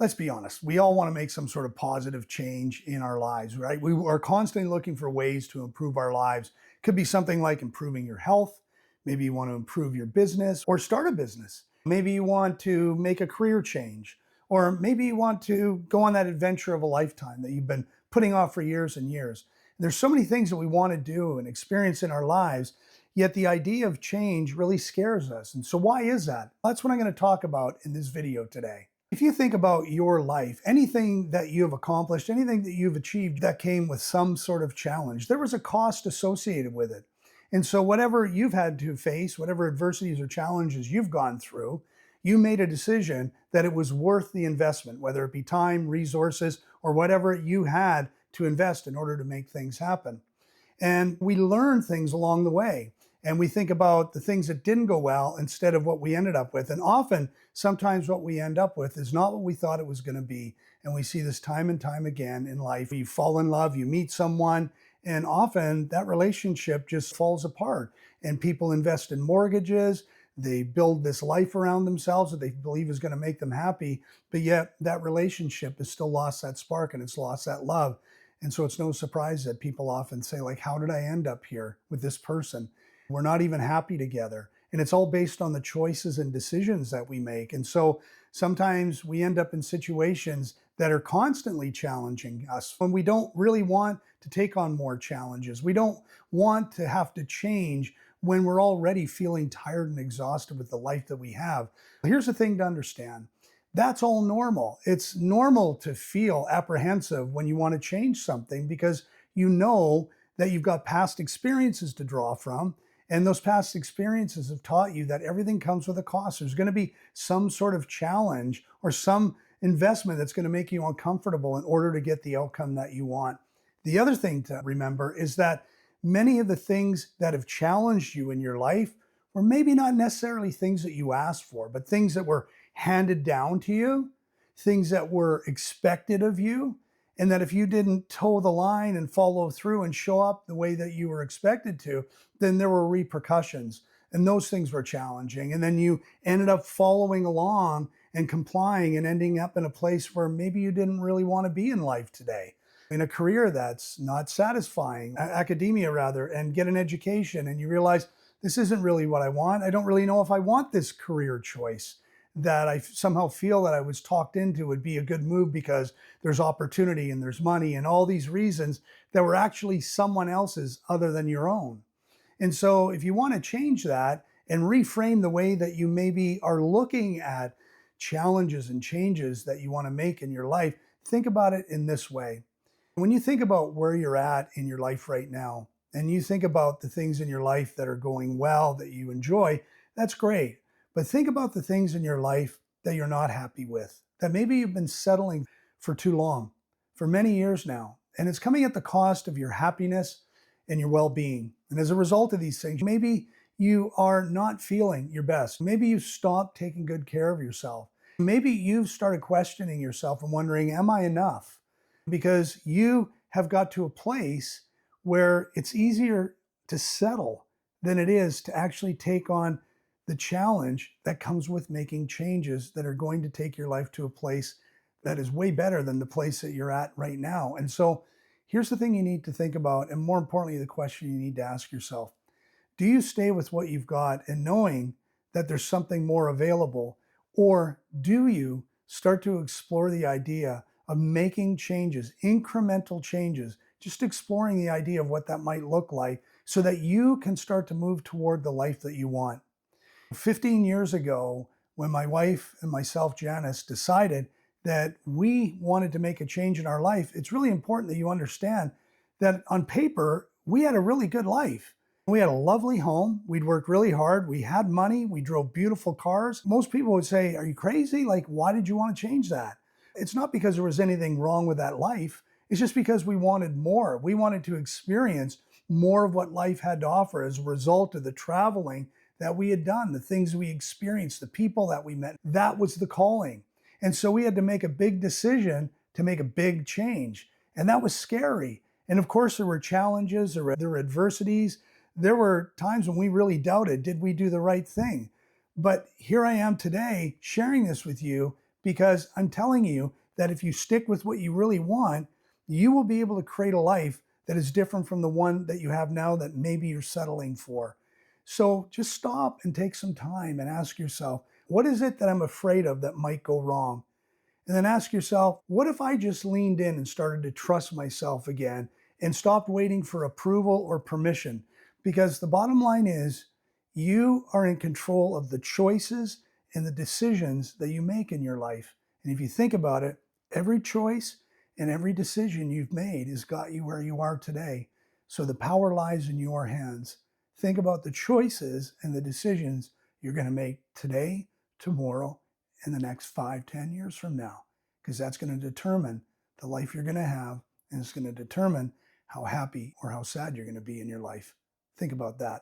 Let's be honest, we all want to make some sort of positive change in our lives, right? We are constantly looking for ways to improve our lives. Could be something like improving your health. Maybe you want to improve your business or start a business. Maybe you want to make a career change, or maybe you want to go on that adventure of a lifetime that you've been putting off for years and years. There's so many things that we want to do and experience in our lives, yet the idea of change really scares us. And so, why is that? That's what I'm going to talk about in this video today. If you think about your life, anything that you've accomplished, anything that you've achieved that came with some sort of challenge, there was a cost associated with it. And so, whatever you've had to face, whatever adversities or challenges you've gone through, you made a decision that it was worth the investment, whether it be time, resources, or whatever you had to invest in order to make things happen. And we learn things along the way. And we think about the things that didn't go well instead of what we ended up with. And often, sometimes what we end up with is not what we thought it was going to be. And we see this time and time again in life. You fall in love, you meet someone, and often that relationship just falls apart. And people invest in mortgages. They build this life around themselves that they believe is going to make them happy. But yet, that relationship has still lost that spark and it's lost that love. And so it's no surprise that people often say, like, how did I end up here with this person? We're not even happy together. And it's all based on the choices and decisions that we make. And so sometimes we end up in situations that are constantly challenging us when we don't really want to take on more challenges. We don't want to have to change when we're already feeling tired and exhausted with the life that we have. Here's the thing to understand. That's all normal. It's normal to feel apprehensive when you want to change something because you know that you've got past experiences to draw from. And those past experiences have taught you that everything comes with a cost. There's going to be some sort of challenge or some investment that's going to make you uncomfortable in order to get the outcome that you want. The other thing to remember is that many of the things that have challenged you in your life were maybe not necessarily things that you asked for, but things that were handed down to you, things that were expected of you, and that if you didn't toe the line and follow through and show up the way that you were expected to, then there were repercussions. And those things were challenging. And then you ended up following along and complying and ending up in a place where maybe you didn't really want to be in life today, in a career that's not satisfying, academia rather, and get an education. And you realize this isn't really what I want. I don't really know if I want this career choice that I somehow feel that I was talked into would be a good move because there's opportunity and there's money and all these reasons that were actually someone else's other than your own. And so if you want to change that and reframe the way that you maybe are looking at challenges and changes that you want to make in your life, think about it in this way. When you think about where you're at in your life right now, and you think about the things in your life that are going well, that you enjoy, that's great. But think about the things in your life that you're not happy with, that maybe you've been settling for too long, for many years now. And it's coming at the cost of your happiness and your well being. And as a result of these things, maybe you are not feeling your best. Maybe you've stopped taking good care of yourself. Maybe you've started questioning yourself and wondering, am I enough? Because you have got to a place where it's easier to settle than it is to actually take on the challenge that comes with making changes that are going to take your life to a place that is way better than the place that you're at right now. And so here's the thing you need to think about, and more importantly, the question you need to ask yourself. Do you stay with what you've got and knowing that there's something more available, or do you start to explore the idea of making changes, incremental changes, just exploring the idea of what that might look like so that you can start to move toward the life that you want? 15 years ago, when my wife and myself, Janice, decided that we wanted to make a change in our life, it's really important that you understand that on paper, we had a really good life. We had a lovely home. We'd worked really hard. We had money. We drove beautiful cars. Most people would say, are you crazy? Like, why did you want to change that? It's not because there was anything wrong with that life. It's just because we wanted more. We wanted to experience more of what life had to offer as a result of the traveling that we had done, the things we experienced, the people that we met. That was the calling. And so we had to make a big decision to make a big change. And that was scary. And of course, there were challenges, there were adversities. There were times when we really doubted, did we do the right thing? But here I am today sharing this with you because I'm telling you that if you stick with what you really want, you will be able to create a life that is different from the one that you have now that maybe you're settling for. So just stop and take some time and ask yourself, what is it that I'm afraid of that might go wrong? And then ask yourself, what if I just leaned in and started to trust myself again and stopped waiting for approval or permission? Because the bottom line is, you are in control of the choices and the decisions that you make in your life. And if you think about it, every choice and every decision you've made has got you where you are today. So the power lies in your hands. Think about the choices and the decisions you're going to make today, tomorrow, in the next 5, 10 years from now, because that's going to determine the life you're going to have, and it's going to determine how happy or how sad you're going to be in your life. Think about that.